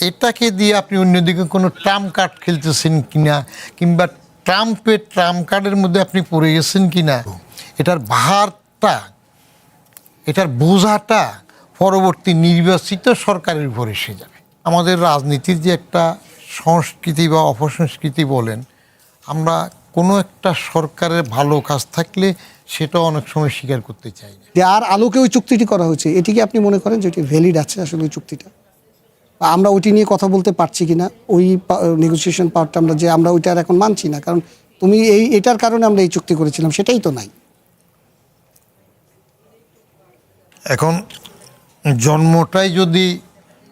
এটাকে দিয়ে আপনি অন্যদিকে কোনো ট্রাম্প কার্ড খেলতেছেন কিনা, কিংবা ট্রাম্পের ট্রাম্প কার্ডের মধ্যে আপনি পড়ে গেছেন কিনা, এটার ভারটা, এটার বোঝাটা পরবর্তী নির্বাচিত সরকারের উপর এসে যাবে। আমাদের রাজনীতির যে একটা সংস্কৃতি বা অপসংস্কৃতি বলেন, আমরা কোনো একটা সরকারের ভালো কাজ থাকলে সেটা অনেক সময় স্বীকার করতে চাই না। আর আলোকে ওই চুক্তিটি করা হয়েছে, এটি কি আপনি মনে করেন যে এটি ভ্যালিড আছে আসলে ওই চুক্তিটা? আমরা ওইটি নিয়ে কথা বলতে পারছি কিনা, ওই নেগোসিয়েশন পাওয়ারটা আমরা ওইটা আর এখন মানছি না, কারণ তুমি এটার কারণে আমরা এই চুক্তি করেছিলাম, সেটাই তো নাই। এখন জন্মটাই যদি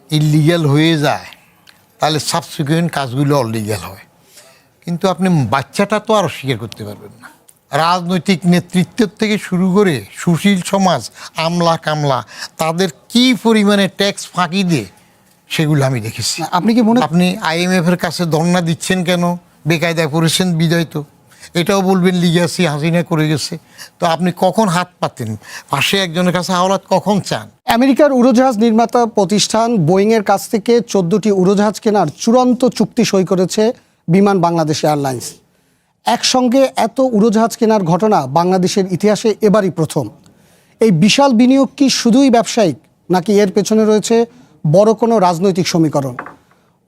ইলিগ্যাল হয়ে যায় তাহলে সাবসিকুয়েন্ট কাজগুলো অলিগ্যাল হয়, কিন্তু আপনি বাচ্চাটা তো আর অস্বীকার করতে পারবেন না। রাজনৈতিক নেতৃত্বের থেকে শুরু করে সুশীল সমাজ, আমলা কামলা, তাদের কি পরিমাণে ট্যাক্স ফাঁকি দিয়ে সেগুলো আমি দেখেছি। আপনি IMF-এর কাছে ধর্ণা দিচ্ছেন কেন? বেকায়দায় পড়েছেন বিদায়। তো এটাও বলবেন লিগ্যাসি হাসিনা করে গেছে। তো আপনি কখন হাত পাতেন? পাশে একজনের কাছে হাওলাত কখন চান? আমেরিকার উড়োজাহাজ নির্মাতা প্রতিষ্ঠান বোয়িংয়ের কাছ থেকে 14টি উড়োজাহাজ কেনার চূড়ান্ত চুক্তি সই করেছে বিমান বাংলাদেশ এয়ারলাইন্স। একসঙ্গে এত উড়োজাহাজ কেনার ঘটনা বাংলাদেশের ইতিহাসে এবারই প্রথম। এই বিশাল বিনিয়োগ কি শুধুই ব্যবসায়িক, নাকি এর পেছনে রয়েছে বড় কোনো রাজনৈতিক সমীকরণ?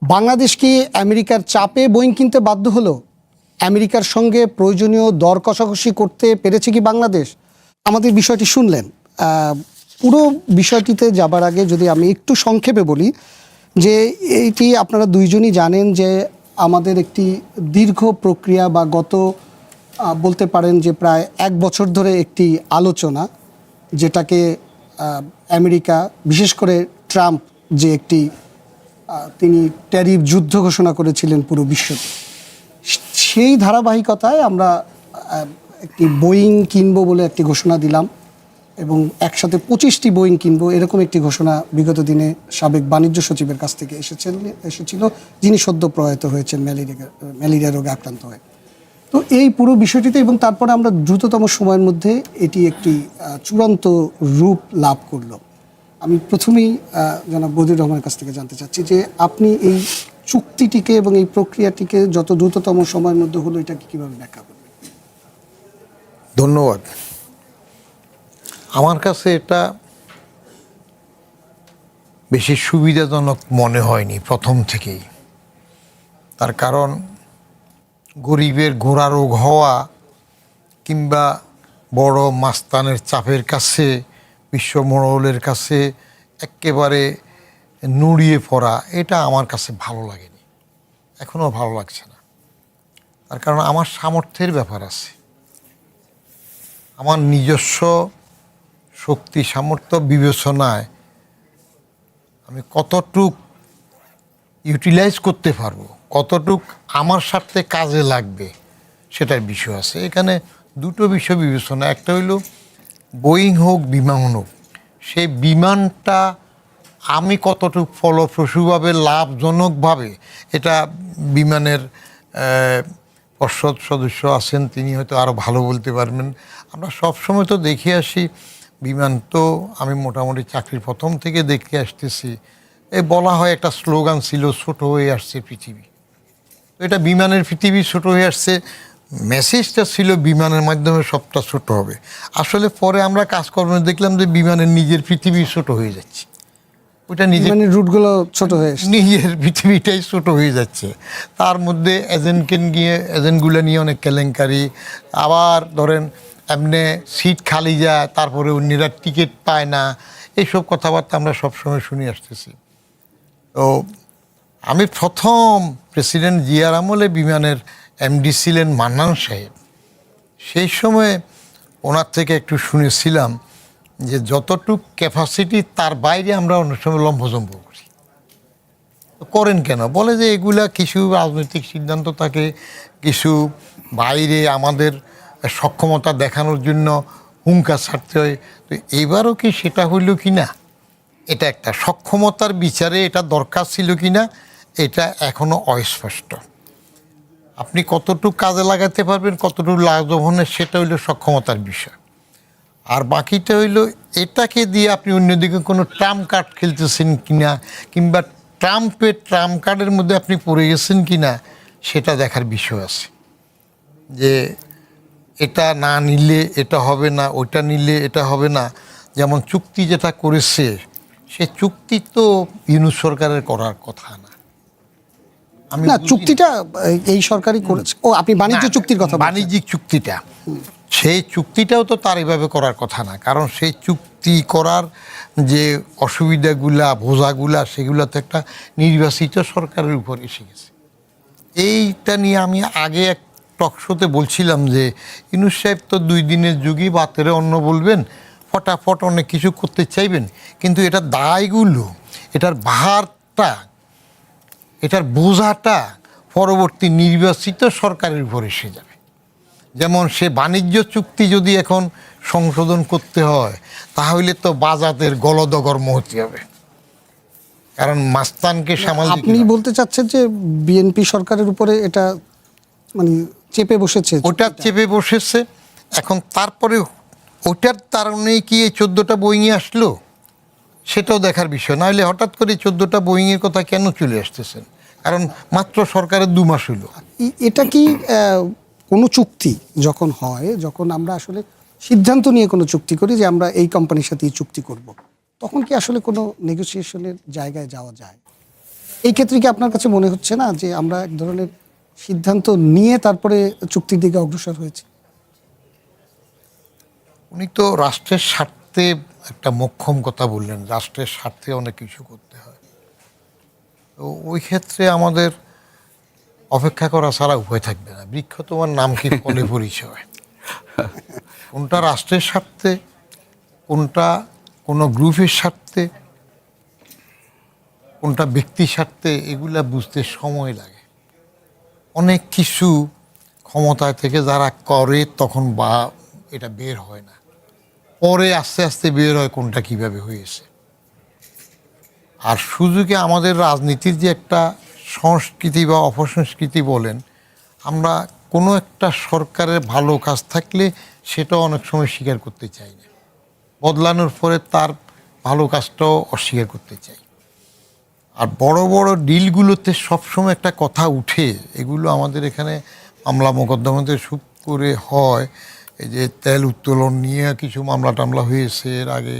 বাংলাদেশ কি আমেরিকার চাপে বোয়িং কিনতে বাধ্য হলো? আমেরিকার সঙ্গে প্রয়োজনীয় দর কষাকষি করতে পেরেছে কি বাংলাদেশ? আমাদের বিষয়টি শুনলেন। পুরো বিষয়টিতে যাবার আগে যদি আমি একটু সংক্ষেপে বলি যে এইটি আপনারা দুইজনই জানেন যে আমাদের একটি দীর্ঘ প্রক্রিয়া বা গত বলতে পারেন যে প্রায় 1 বছর ধরে একটি আলোচনা, যেটাকে আমেরিকা, বিশেষ করে ট্রাম্প যে একটি তিনি ট্যারিফ যুদ্ধ ঘোষণা করেছিলেন পুরো বিশ্বতে, সেই ধারাবাহিকতায় আমরা একটি বোয়িং কিনবো বলে একটি ঘোষণা দিলাম এবং একসাথে 25টি বোয়িং কিনবো, এরকম একটি ঘোষণা বিগত দিনে সাবেক বাণিজ্য সচিবের কাছ থেকে এসেছিল, যিনি সদ্য প্রয়াত হয়েছেন ম্যালেরিয়া রোগে আক্রান্ত হয়ে। তো এই পুরো বিষয়টিতে এবং তারপরে আমরা দ্রুততম সময়ের মধ্যে এটি একটি চূড়ান্ত রূপ লাভ করলো। আমি প্রথমেই জনাব বদিউর রহমানের কাছ থেকে জানতে চাচ্ছি যে আপনি এই চুক্তিটিকে এবং এই প্রক্রিয়াটিকে যত দ্রুততম সময়ের মধ্যে হলো, এটাকে কীভাবে ব্যাখ্যা করবেন? ধন্যবাদ। আমার কাছে এটা বেশি সুবিধাজনক মনে হয়নি প্রথম থেকেই। তার কারণ গরিবের ঘোড়া রোগ হওয়া কিংবা বড় মাস্তানের চাপের কাছে, বিশ্বমহলের কাছে একেবারে নুড়িয়ে পড়া, এটা আমার কাছে ভালো লাগেনি, এখনও ভালো লাগছে না। তার কারণ আমার সামর্থ্যের ব্যাপার আছে, আমার নিজস্ব শক্তি সামর্থ্য বিবেচনায় আমি কতটুক ইউটিলাইজ করতে পারবো, কতটুক আমার স্বার্থে কাজে লাগবে, সেটার বিষয় আছে। এখানে দুটো বিষয় বিবেচনা। একটা হইল বোয়িং হোক বিমান হোক, সেই বিমানটা আমি কতটুক ফলপ্রসূভাবে লাভজনকভাবে, এটা বিমানের পর্ষদ সদস্য আছেন, তিনি হয়তো আরও ভালো বলতে পারবেন। আমরা সবসময় তো দেখে আসি বিমান, তো আমি মোটামুটি চাকরির প্রথম থেকে দেখে আসতেছি, বলা হয় একটা স্লোগান ছিল, ছোট হয়ে আসছে পৃথিবী। তো এটা বিমানের পৃথিবী ছোট হয়ে আসছে, মেসেজটা ছিল বিমানের মাধ্যমে সবটা ছোট হবে। আসলে পরে আমরা কাজকর্মে দেখলাম যে বিমানের নিজের পৃথিবী ছোট হয়ে যাচ্ছে, ওইটা নিজের রুটগুলো ছোট হয়ে নিজের পৃথিবীটাই ছোট হয়ে যাচ্ছে। তার মধ্যে এজেন্টগুলো নিয়ে অনেক কেলেঙ্কারি, আবার ধরেন এমনি সিট খালি যায়, তারপরে অন্যরা টিকিট পায় না, এইসব কথাবার্তা আমরা সবসময় শুনে আসতেছি। তো আমি প্রথম প্রেসিডেন্ট জিয়ার আমলে বিমানের MD ছিলেন মান্নান সাহেব, সেই সময় ওনার থেকে একটু শুনেছিলাম যে যতটুক ক্যাপাসিটি তার বাইরে আমরা অনেক সময় লম্ফজম্প করি। করেন কেন? বলে যে এগুলা কিছু রাজনৈতিক সিদ্ধান্ত থাকে, কিছু বাইরে আমাদের সক্ষমতা দেখানোর জন্য হুঙ্কার ছাড়তে হয়। তো এবারও কি সেটা হইল কি না, এটা একটা সক্ষমতার বিচারে এটা দরকার ছিল কি না, এটা এখনও অস্পষ্ট। আপনি কতটুকু কাজে লাগাতে পারবেন, কতটুকু লাভজনক, সেটা হইল সক্ষমতার বিষয়। আর বাকিটা হইল এটাকে দিয়ে আপনি অন্যদিকে কোনো ট্রাম্প কার্ড খেলতেছেন কিনা, কিংবা ট্রাম্পের ট্রাম্প কার্ডের মধ্যে আপনি পড়ে গেছেন কি না সেটা দেখার বিষয় আছে, যে এটা না নিলে এটা হবে না, ওইটা নিলে এটা হবে না। যেমন চুক্তি যেটা করেছে, সে চুক্তি তো ইউনূস সরকারের করার কথা না। আমি না, বুঝি চুক্তিটা এই সরকারই করেছে। ও, আপনি বাণিজ্য না, চুক্তির কথা বলছেন। বাণিজ্যিক চুক্তিটা, সেই চুক্তিটাও তো তার এভাবে করার কথা না। কারণ সেই চুক্তি করার যে অসুবিধাগুলা বোঝাগুলা, সেগুলো তো একটা নির্বাচিত সরকারের উপর এসে গেছে। এইটা নিয়ে আমি আগে এক টকশোতে বলছিলাম যে ইউনূস সাহেব তো 2 দিনের যুগই বাতেরে অন্য বলবেন, ফটাফট অনেক কিছু করতে চাইবেন, কিন্তু এটার দায়গুলো, এটার ভারটা, এটার বোঝাটা পরবর্তী নির্বাচিত সরকারের উপর এসে যাবে। যেমন সে বাণিজ্য চুক্তি যদি এখন সংশোধন করতে হয়, তাহলে তো বাজাতের গলদগর্ম হতে হবে, কারণ মাস্তানকে সামাল দিতে আপনি বলতে চাচ্ছেন যে বিএনপি সরকারের উপরে এটা মানে চেপে বসেছে? ওটা চেপে বসেছে। এখন তারপরে ওটার কারণেই কি এই 14টা বোয়িংয়ে আসলো, সেটাও দেখার বিষয়। নাহলে হঠাৎ করে 14টা বোয়িংয়ের কথা কেন চলে আসতেছেন? কারণ মাত্র সরকারের 2 মাস হইল। এটা কি কোনো চুক্তি যখন হয়, যখন আমরা আসলে সিদ্ধান্ত নিয়ে কোনো চুক্তি করি যে আমরা এই কোম্পানির সাথে এই চুক্তি করব, তখন কি আসলে কোনো নেগোসিয়েশনের জায়গায় যাওয়া যায়? এই ক্ষেত্রে কি আপনার কাছে মনে হচ্ছে না যে আমরা এক ধরনের সিদ্ধান্ত নিয়ে তারপরে চুক্তির দিকে অগ্রসর হয়েছি? উনি তো রাষ্ট্রের স্বার্থে একটা মোক্ষম কথা বললেন, রাষ্ট্রের স্বার্থে অনেক কিছু করতে হয়। তো ওই ক্ষেত্রে আমাদের অপেক্ষা করা ছাড়া উপায় থাকবে না। বৃক্ষ তোমার নাম কি ফলে পরিচয়। কোনটা রাষ্ট্রের স্বার্থে, কোনটা কোনো গ্রুপের স্বার্থে, কোনটা ব্যক্তির স্বার্থে, এগুলা বুঝতে সময় লাগে। অনেক কিছু ক্ষমতায় থেকে যারা করে তখন বা এটা বের হয় না, পরে আস্তে আস্তে বের হয় কোনটা কিভাবে হয়েছে। আর সুযোগে আমাদের রাজনীতির যে একটা সংস্কৃতি বা অপসংস্কৃতি বলেন, আমরা কোনো একটা সরকারের ভালো কাজ থাকলে সেটাও অনেক সময় স্বীকার করতে চাই না, বদলানোর পরে তার ভালো কাজটাও অস্বীকার করতে চাই। আর বড় বড় ডিলগুলোতে সবসময় একটা কথা উঠে, এগুলো আমাদের এখানে মামলা মোকদ্দমাতে সুপ করে হয়। এই যে তেল উত্তোলন নিয়ে কিছু মামলা টামলা হয়েছে, এর আগে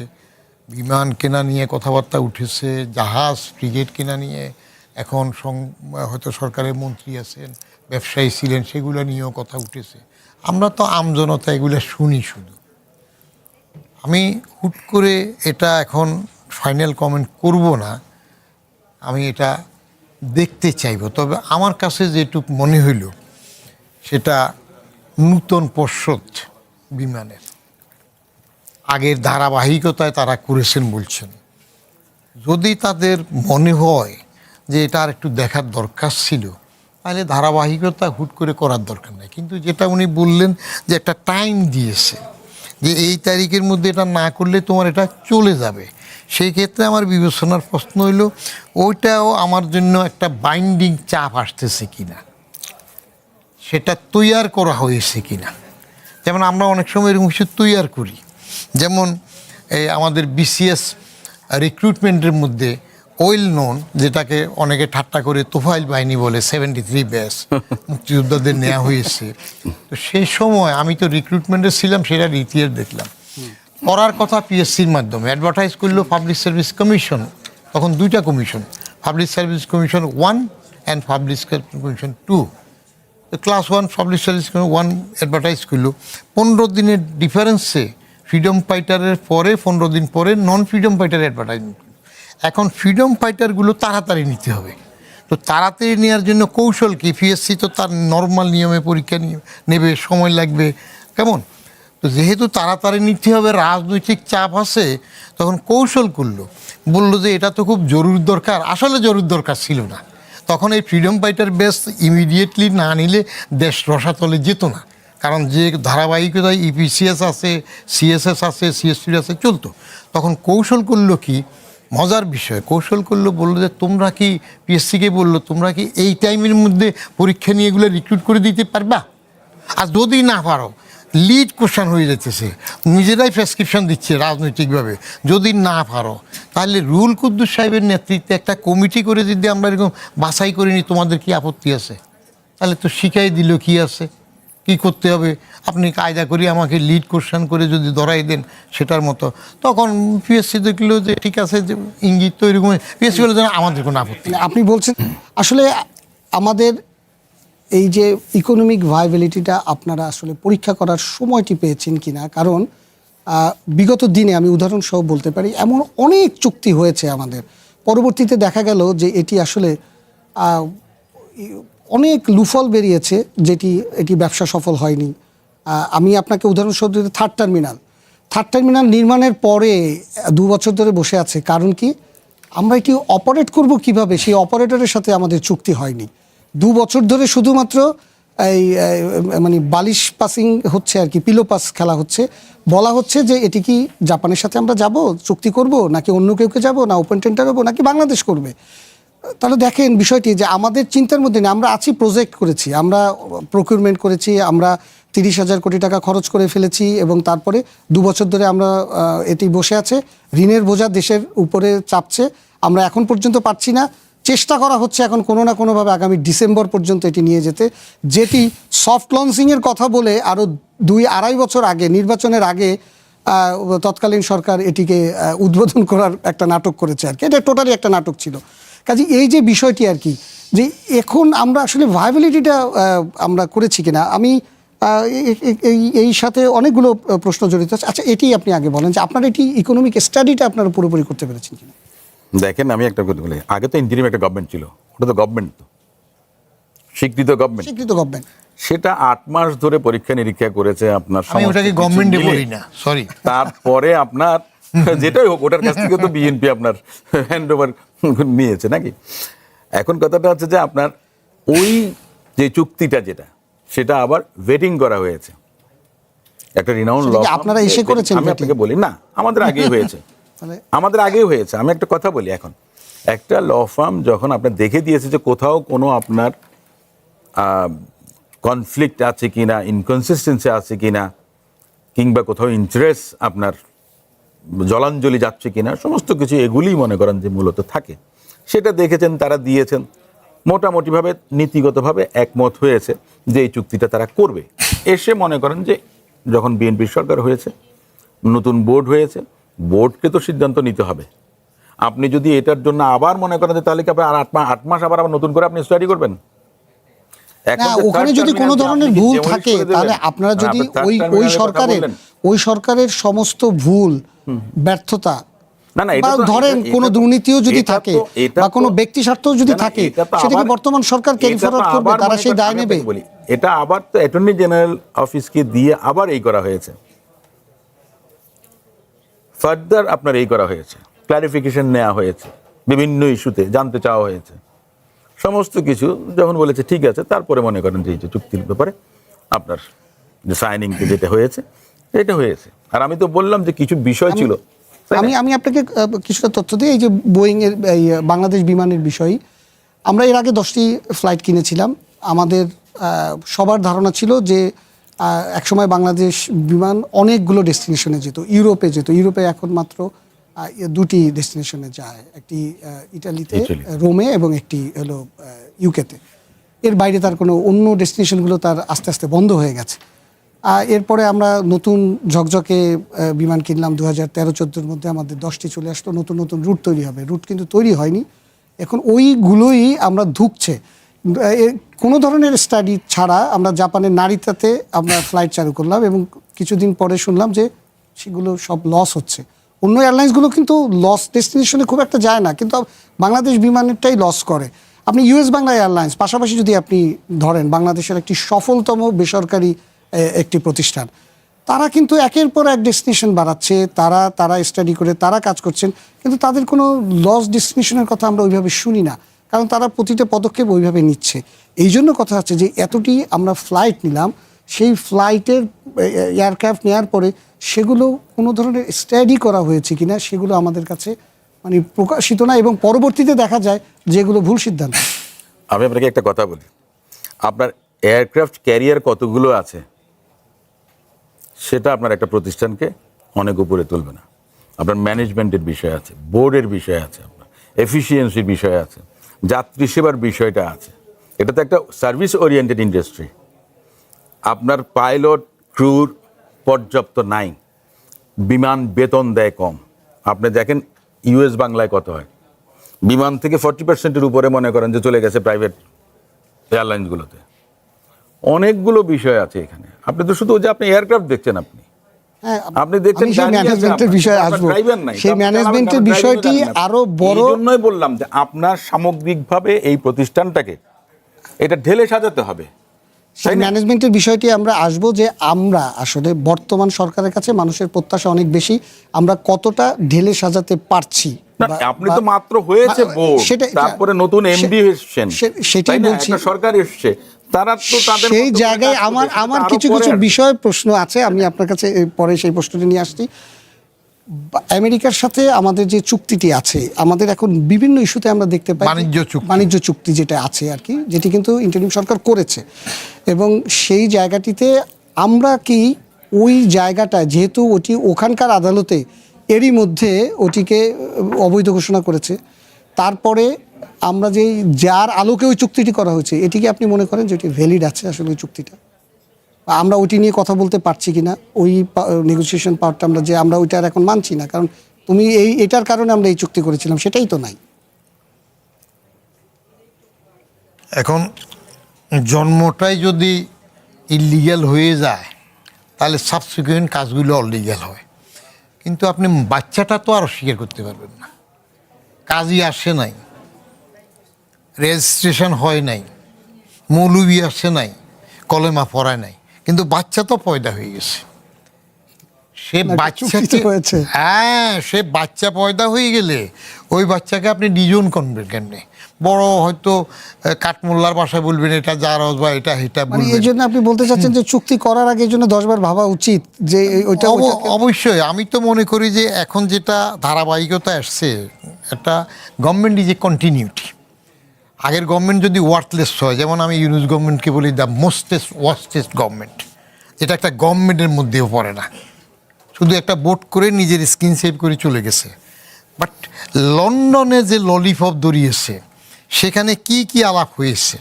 বিমান কেনা নিয়ে কথাবার্তা উঠেছে, জাহাজ ফ্রিগেট কেনা নিয়ে এখন হয়তো সরকারের মন্ত্রী আছেন, ব্যবসায়ী ছিলেন, সেগুলো নিয়েও কথা উঠেছে। আমরা তো আমজনতা এগুলো শুনি শুধু। আমি হুট করে এটা এখন ফাইনাল কমেন্ট করব না, আমি এটা দেখতে চাইব। তবে আমার কাছে যেটুক মনে হইল, সেটা নূতন পর্ষদ বিমানের আগের ধারাবাহিকতায় তারা করেছেন বলছেন। যদি তাদের মনে হয় যে এটা আর একটু দেখার দরকার ছিল, তাহলে ধারাবাহিকতা হুট করে করার দরকার নেই। কিন্তু যেটা উনি বললেন যে একটা টাইম দিয়েছে, যে এই তারিখের মধ্যে এটা না করলে তোমার এটা চলে যাবে, সেই ক্ষেত্রে আমার বিবেচনার প্রশ্ন হইল ওইটাও আমার জন্য একটা বাইন্ডিং চাপ আসতেছে কিনা, সেটা তৈয়ার করা হয়েছে কিনা। যেমন আমরা অনেক সময় এরকম কিছু তৈয়ার করি, যেমন এই আমাদের বিসিএস রিক্রুটমেন্টের মধ্যে ওয়েল নোন, যেটাকে অনেকে ঠাট্টা করে তোফাইল বাহিনী বলে, 73 ব্যাচ মুক্তিযোদ্ধাদের নেওয়া হয়েছে। তো সেই সময় আমি তো রিক্রুটমেন্টে ছিলাম, সেটা ইতিহাস দেখলাম। করার কথা পিএসসির মাধ্যমে অ্যাডভার্টাইজ করলো পাবলিক সার্ভিস কমিশন, তখন 2টা commission, public service commission 1 and public service commission 2। Class 1 public service commission 1 advertise করলো। 15 দিনের ডিফারেন্সে ফ্রিডম ফাইটারের পরে 15 দিন পরে নন ফ্রিডম ফাইটার অ্যাডভার্টাইজমেন্ট। এখন ফ্রিডম ফাইটারগুলো তাড়াতাড়ি নিতে হবে, তো তাড়াতাড়ি নেওয়ার জন্য কৌশল কি? পিএসসি তো তার নর্মাল নিয়মে পরীক্ষা নেবে, সময় লাগবে, কেমন? তো যেহেতু তাড়াতাড়ি নিতে হবে, রাজনৈতিক চাপ আছে, তখন কৌশল করলো, বললো যে এটা তো খুব জরুরি দরকার। আসলে জরুরি দরকার ছিল না, তখন এই ফ্রিডম ফাইটার বেস ইমিডিয়েটলি না নিলে দেশ রসাতলে যেত না। কারণ যে ধারাবাহিকতায় ইপিসিএস আছে, সিএসএস আছে, সিএসসি আছে, চলতো। তখন কৌশল করলো কি, মজার বিষয়, কৌশল করলো, বললো যে তোমরা কি, পিএসসিকে বললো, তোমরা কি এই টাইমের মধ্যে পরীক্ষা নিয়ে এগুলো রিক্রুট করে দিতে পারবা? আর যদি না পারো, লিড কোশ্চেন হয়ে যাচ্ছে, নিজেরাই প্রেসক্রিপশন দিচ্ছে রাজনৈতিকভাবে। যদি না পারো তাহলে রুহুল কুদ্দুস সাহেবের নেতৃত্বে একটা কমিটি করে যদি আমরা এরকম বাছাই করে নিই, তোমাদের কি আপত্তি আছে? তাহলে তো শিখাই দিল কি আছে, কি করতে হবে। আপনি কায়দা করে আমাকে লিড কোশ্চেন করে যদি ধরাই দেন সেটার মতো, তখন পিএসসি দেখলো যে ঠিক আছে, যে ইঙ্গিত তো এরকম, পিএসসি বলে যেন আমাদের কোনো আপত্তি নেই। আপনি বলছেন আসলে আমাদের এই যে ইকোনমিক ভায়াবিলিটিটা আপনারা আসলে পরীক্ষা করার সময়টি পেয়েছেন কিনা, কারণ বিগত দিনে আমি উদাহরণসহ বলতে পারি এমন অনেক চুক্তি হয়েছে আমাদের, পরবর্তীতে দেখা গেল যে এটি আসলে অনেক লুফল বেরিয়েছে, এটি ব্যবসা সফল হয়নি। আমি আপনাকে উদাহরণসহ দিতে থার্ড টার্মিনাল নির্মাণের পরে 2 বছর ধরে বসে আছে। কারণ কি, আমরা এটি অপারেট করব কিভাবে, সেই অপারেটরের সাথে আমাদের চুক্তি হয়নি। 2 বছর ধরে শুধুমাত্র এই মানে বালিশ পাসিং হচ্ছে আর কি, পিলো পাস খেলা হচ্ছে। বলা হচ্ছে যে এটি কি জাপানের সাথে আমরা যাব, চুক্তি করব, নাকি অন্য কেউকে যাব, না ওপেন টেন্ডার হবো, নাকি বাংলাদেশ করবে। তাহলে দেখেন বিষয়টি যে আমাদের চিন্তার মধ্যে নেই। আমরা আছি, প্রজেক্ট করেছি, আমরা প্রকিউরমেন্ট করেছি, আমরা 30,000 কোটি টাকা খরচ করে ফেলেছি, এবং তারপরে 2 বছর ধরে আমরা এটি বসে আছে, ঋণের বোঝা দেশের উপরে চাপছে, আমরা এখন পর্যন্ত পারছি না। চেষ্টা করা হচ্ছে এখন কোনো না কোনোভাবে আগামী ডিসেম্বর পর্যন্ত এটি নিয়ে যেতে, যেটি সফট লঞ্চিংয়ের কথা বলে আরও 2-2.5 বছর আগে, নির্বাচনের আগে তৎকালীন সরকার এটিকে উদ্বোধন করার একটা নাটক করেছে আর কি। এটা টোটালি একটা নাটক ছিল। কাজে এই যে বিষয়টি আর কি, যে এখন আমরা আসলে ভায়াবিলিটিটা আমরা করেছি কিনা, আমি এই সাথে অনেকগুলো প্রশ্ন জড়িত আছে। আচ্ছা, এটি আপনি আগে বলেন যে আপনার এটি ইকোনমিক স্টাডিটা আপনারা পুরোপুরি করতে পেরেছেন কিনা। দেখেন, আমি একটা কথা বলি, আগে তো ইন্টারিম একটা গভর্নমেন্ট ছিল, ওটা তো গভর্নমেন্ট, তো স্বীকৃত গভর্নমেন্ট, সেটা 8 মাস ধরে পরীক্ষা নিরীক্ষা করেছে আপনার। আমি ওটাকে গভর্নমেন্টে বলি না, সরি। তারপরে আপনার যেটাই হোক, ওটার কাছ থেকে তো বিএনপি আপনার হ্যান্ড ওভার নিয়েছে নাকি। এখন কথাটা হচ্ছে যে আপনার ওই যে চুক্তিটা যেটা, সেটা আবার ভেটিং করা হয়েছে একটা রিনাউন্ড ল। আপনারা এসে করেছেন? আমি আপনাকে বলি না, আমাদের আগেই হয়েছে, আমি একটা কথা বলি। এখন একটা ল ফার্ম যখন আপনার দেখে দিয়েছে যে কোথাও কোনো আপনার কনফ্লিক্ট আছে কিনা, ইনকনসিস্টেন্সি আছে কিনা, কিংবা কোথাও ইন্টারেস্ট আপনার জলাঞ্জলি যাচ্ছে কিনা, সমস্ত কিছু এগুলিই মনে করেন যে মূলত থাকে। সেটা দেখেছেন, তারা দিয়েছেন, মোটামুটিভাবে নীতিগতভাবে একমত হয়েছে যে এই চুক্তিটা তারা করবে। এসে মনে করেন যে যখন বিএনপি সরকার হয়েছে, নতুন বোর্ড হয়েছে, বোর্ডকে তো সিদ্ধান্ত নিতে হবে। আপনি যদি এটার জন্য আবার মনে করেন যে তাহলে কি আপনার 8 মাস আবার নতুন করে আপনি স্টাডি করবেন? ওখানে যদি কোনো ধরনের ভুল থাকে, তাহলে আপনারা যদি ওই সরকারের সমস্ত ভুল, ব্যর্থতা, ধরেন কোনো দুর্নীতিও যদি থাকে বা কোনো ব্যক্তি স্বার্থও যদি থাকে, সেটাকে বর্তমান সরকার ক্যারি ফরওয়ার্ড করবে, তারা সেই দায় নেবে। এটা আবার তো অ্যাটর্নি জেনারেল অফিসকে দিয়ে আবার এই করা হয়েছে, ফার্দার আপনার এই করা হয়েছে, ক্লারিফিকেশন নেওয়া হয়েছে, বিভিন্ন ইস্যুতে জানতে চাওয়া হয়েছে, সমস্ত কিছু যখন বলেছে ঠিক আছে, তারপরে মনে করেন যে এই যে চুক্তির ব্যাপারে আপনার যে সাইনিং যেটা হয়েছে এটা হয়েছে। আর আমি তো বললাম যে কিছু বিষয় ছিল, আমি আপনাকে কিছুটা তথ্য দিই। এই যে বোয়িং এর বাংলাদেশ বিমানের বিষয়, আমরা এর আগে 10টি ফ্লাইট কিনেছিলাম। আমাদের সবার ধারণা ছিল যে একসময় বাংলাদেশ বিমান অনেকগুলো ডেস্টিনেশনে যেত, ইউরোপে এখন মাত্র 2টি ডেস্টিনেশনে যায়, একটি ইটালিতে রোমে এবং একটি হলো ইউকেতে। এর বাইরে তার কোনো অন্য ডেস্টিনেশনগুলো তার আস্তে আস্তে বন্ধ হয়ে গেছে। এরপরে আমরা নতুন ঝকঝকে বিমান কিনলাম 2013-14 মধ্যে, আমাদের 10টি চলে আসলো, নতুন নতুন রুট তৈরি হবে। রুট কিন্তু তৈরি হয়নি, এখন ওইগুলোই আমরা ধুঁকছে। কোনো ধরনের স্টাডি ছাড়া আমরা জাপানের নারিতাতে আমরা ফ্লাইট চালু করলাম, এবং কিছুদিন পরে শুনলাম যে সেগুলো সব লস হচ্ছে। অন্য এয়ারলাইন্সগুলো কিন্তু লস ডেস্টিনেশনে খুব একটা যায় না, কিন্তু বাংলাদেশ বিমানেরটাই লস করে। আপনি ইউএস বাংলা এয়ারলাইন্স পাশাপাশি যদি আপনি ধরেন, বাংলাদেশের একটি সফলতম বেসরকারি একটি প্রতিষ্ঠান, তারা কিন্তু একের পর এক ডেস্টিনেশন বাড়াচ্ছে, তারা স্টাডি করে তারা কাজ করছেন, কিন্তু তাদের কোনো লস ডেস্টিনেশনের কথা আমরা ওইভাবে শুনি না, কারণ তারা প্রতিটা পদক্ষেপ ওইভাবে নিচ্ছে। এই জন্য কথা হচ্ছে যে এতটি আমরা ফ্লাইট নিলাম, সেই ফ্লাইটের এয়ারক্রাফট নেওয়ার পরে সেগুলো কোনো ধরনের স্টাডি করা হয়েছে কিনা সেগুলো আমাদের কাছে মানে প্রকাশিত না, এবং পরবর্তীতে দেখা যায় যেগুলো ভুল সিদ্ধান্ত। আমি আপনাকে একটা কথা বলি, আপনার এয়ারক্রাফট ক্যারিয়ার কতগুলো আছে সেটা আপনার একটা প্রতিষ্ঠানকে অনেক উপরে তুলবে না। আপনার ম্যানেজমেন্টের বিষয় আছে, বোর্ডের বিষয় আছে, আপনার এফিসিয়েন্সির বিষয় আছে, যাত্রী সেবার বিষয়টা আছে। এটা তো একটা সার্ভিস ওরিয়েন্টেড ইন্ডাস্ট্রি। আপনার পাইলট ক্রুর পর্যাপ্ত নাই, বিমান বেতন দেয় কম। আপনি দেখেন ইউএস বাংলায় কত হয়, বিমান থেকে 40% উপরে মনে করেন যে চলে গেছে প্রাইভেট এয়ারলাইন্সগুলোতে। অনেকগুলো বিষয় আছে এখানে। আপনি তো শুধু যে আপনি এয়ারক্রাফট দেখছেন, আপনি দেখছেন আমি সেই গাড়ি আছে, ম্যানেজমেন্টের বিষয়ে আপনার আসবো। ড্রাইভার নাই। সেই আপনি ম্যানেজমেন্টের ড্রাইভিং বিষয়টি জানেন না। আরো বড়। এই জন্যই বললাম যে আপনার সামগ্রিকভাবে এই প্রতিষ্ঠানটাকে এটা ঢেলে সাজাতে হবে। সেই ম্যানেজমেন্টের বিষয়টি আমরা আসবো, যে আমরা আসলে বর্তমান সরকারের কাছে মানুষের প্রত্যাশা অনেক বেশি, আমরা কতটা ঢেলে সাজাতে পারছি। না, আপনি তো মাত্র হয়েছে বোর্ড, সেটাই, তারপরে নতুন এমডি এসেছেন, সেটাই বলছি। একটা সরকার এসছে, তারা তো তাদের সেই মতো করে জায়গায় কাজ করবে, সেটা আমার আরো কিছু পরে কিছু আসবে। বিষয় প্রশ্ন আছে, আমি আপনার কাছে পরে সেই প্রশ্নটি নিয়ে আসছি। আমেরিকার সাথে আমাদের যে চুক্তিটি আছে, আমাদের এখন বিভিন্ন ইস্যুতে আমরা দেখতে পাই বাণিজ্য চুক্তি যেটা আছে আর কি, যেটি কিন্তু ইন্টারিম সরকার করেছে, এবং সেই জায়গাটিতে আমরা কি ওই জায়গাটা, যেহেতু ওটি ওখানকার আদালতে এরই মধ্যে ওটিকে অবৈধ ঘোষণা করেছে, তারপরে আমরা যার আলোকে ওই চুক্তিটি করা হয়েছে, এটিকে আপনি মনে করেন যে এটি ভ্যালিড আছে আসলে ওই চুক্তিটা? আমরা ওইটি নিয়ে কথা বলতে পারছি কিনা, ওই নেগোসিয়েশন পাওয়ারটা আমরা ওইটার এখন মানছি না, কারণ তুমি এটার কারণে আমরা এই চুক্তি করেছিলাম, সেটাই তো নাই। এখন জন্মটাই যদি ইলিগ্যাল হয়ে যায়, তাহলে সাবসিকুয়েন্ট কাজগুলো অলিগ্যাল হয়। কিন্তু আপনি বাচ্চাটা তো আর অস্বীকার করতে পারবেন না। কাজই আসে নাই, রেজিস্ট্রেশন হয় নাই, মৌলবি আসে নাই, কলেমা পড়ায় নাই, কিন্তু বাচ্চা তো পয়দা হয়ে গেছে। সে বাচ্চাকে হয়েছে, হ্যাঁ, সে বাচ্চা পয়দা হয়ে গেলে ওই বাচ্চাকে আপনি ডিজন করবেন কেমনে? বড় হয়তো কাঠমোল্লার ভাষায় বলবেন এটা জারজ বা এটা বলবেন। এই জন্য আপনি বলতে চাচ্ছেন যে চুক্তি করার আগে এই জন্য 10 বার ভাবা উচিত যে ওইটা। অবশ্যই আমি তো মনে করি যে এখন যেটা ধারাবাহিকতা আসছে, একটা গভর্নমেন্ট ইজ এ কন্টিনিউটি। আগের গভর্নমেন্ট যদি ওয়ার্থলেস হয়, যেমন আমি ইউনুস গভর্নমেন্টকে বলি দ্য ওয়ার্স্টেস্ট গভর্নমেন্ট, এটা একটা গভর্নমেন্টের মধ্যেও পড়ে না, শুধু একটা ভোট করে নিজের স্কিন সেভ করে চলে গেছে। বাট লন্ডনে যে ললিপপ দড়িয়েছে, সেখানে কি কি আলাপ হয়েছে,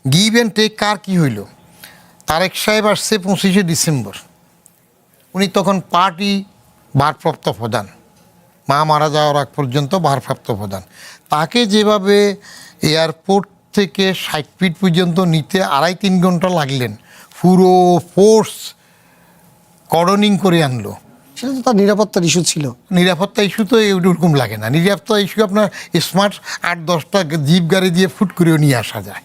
গিভ অ্যান্ড টেক কার কি হইল। তারেক সাহেব আসছে 25শে ডিসেম্বর, উনি তখন পার্টি ভারপ্রাপ্ত প্রধান, মা মারা যাওয়ার আগ পর্যন্ত ভারপ্রাপ্ত প্রধান। তাকে যেভাবে এয়ারপোর্ট থেকে 60 ফিট পর্যন্ত নিতে 2.5-3 ঘন্টা লাগলেন, পুরো ফোর্স কর্ডনিং করে আনলো। সেটা তো তার নিরাপত্তার ইস্যু ছিল। নিরাপত্তা ইস্যু তো এরকম লাগে না। নিরাপত্তা ইস্যু আপনার স্মার্ট 8-10টা জিপ গাড়ি দিয়ে ফুট করেও নিয়ে আসা যায়।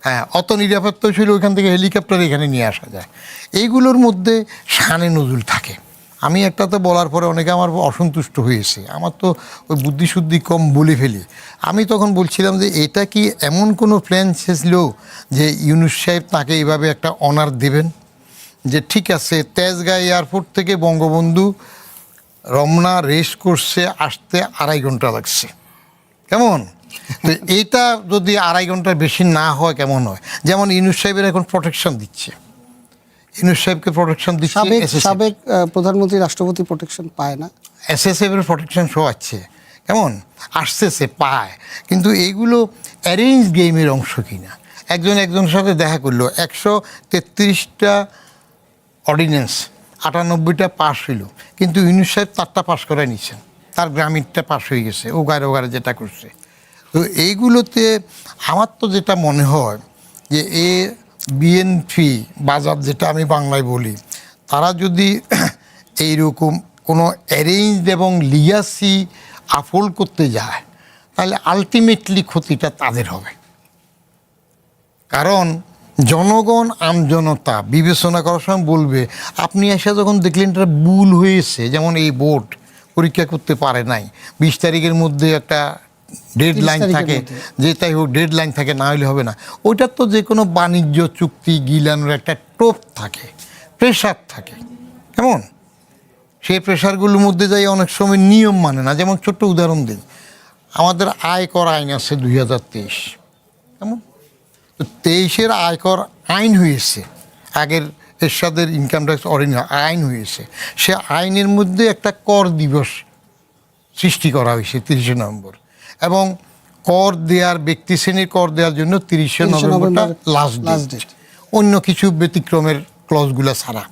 হ্যাঁ, অত নিরাপত্তা ছিল, ওইখান থেকে হেলিকপ্টার এখানে নিয়ে আসা যায়। এইগুলোর মধ্যে শানে নজুল থাকে। আমি একটা তো বলার পরে অনেকে আমার অসন্তুষ্ট হয়েছে, আমার তো ওই বুদ্ধিশুদ্ধি কম বলে ফেলি। আমি তখন বলছিলাম যে এটা কি এমন কোনো প্ল্যান ছিল যে ইউনুস সাহেব তাকে এইভাবে একটা অনার দেবেন, যে ঠিক আছে তেজগাঁ এয়ারপোর্ট থেকে বঙ্গবন্ধু রমনা রেস করছে, আসতে 2.5 ঘন্টা লাগছে, কেমন? তো এইটা যদি 2.5 ঘন্টার বেশি না হয় কেমন হয়? যেমন ইউনুস সাহেবের এখন প্রোটেকশন দিচ্ছে, ইউনুস সাহেবকে প্রোটেকশন দিচ্ছে, সাবেক প্রধানমন্ত্রী রাষ্ট্রপতি প্রোটেকশন পায় না, এসএসএফের প্রোটেকশন শোয়াচ্ছে, কেমন আসতেছে পায়। কিন্তু এইগুলো অ্যারেঞ্জ গেমের অংশ কিনা? একজনের সাথে দেখা করলো, 133টা অর্ডিন্যান্স 98টা পাস হইল, কিন্তু ইউনুস সাহেব 4টা পাস করায় নিচ্ছেন, তার গ্রামীণটা পাস হয়ে গেছে, ওগারে যেটা করছে। তো এইগুলোতে আমার তো যেটা মনে হয় যে বিএনপি বাজার, যেটা আমি বাংলায় বলি, তারা যদি এইরকম কোনো অ্যারেঞ্জড এবং লিগাসি আফোল্ড করতে যায়, তাহলে আলটিমেটলি ক্ষতিটা তাদের হবে। কারণ জনগণ, আমজনতা বিবেচনা করার সময় বলবে, আপনি এসে যখন দেখলেন এটা ভুল হয়েছে, যেমন এই বোর্ড পরীক্ষা করতে পারে নাই, 20 তারিখের মধ্যে একটা ডেডলাইন থাকে, যে তাই হোক ডেডলাইন থাকে, না হলে হবে না। ওইটার তো যে কোনো বাণিজ্য চুক্তি গিলানোর একটা টোপ থাকে, প্রেশার থাকে, কেমন? সেই প্রেশারগুলোর মধ্যে যাই অনেক সময় নিয়ম মানে না। যেমন ছোট্ট উদাহরণ দিই, আমাদের আয়কর আইন আছে 2023, কেমন? তো 23-এর আয়কর আইন হয়েছে আগের এরশাদের ইনকাম ট্যাক্স আইন হয়েছে, সে আইনের মধ্যে একটা কর দিবস সৃষ্টি করা হয়েছে 30শে নভেম্বর, এবং কর দেওয়ার ব্যক্তি শ্রেণীর কর দেওয়ার জন্য 30শে নভেম্বরটা লাস্ট ডেট, অন্য কিছু ব্যতিক্রমের ক্লজগুলো ছাড়া।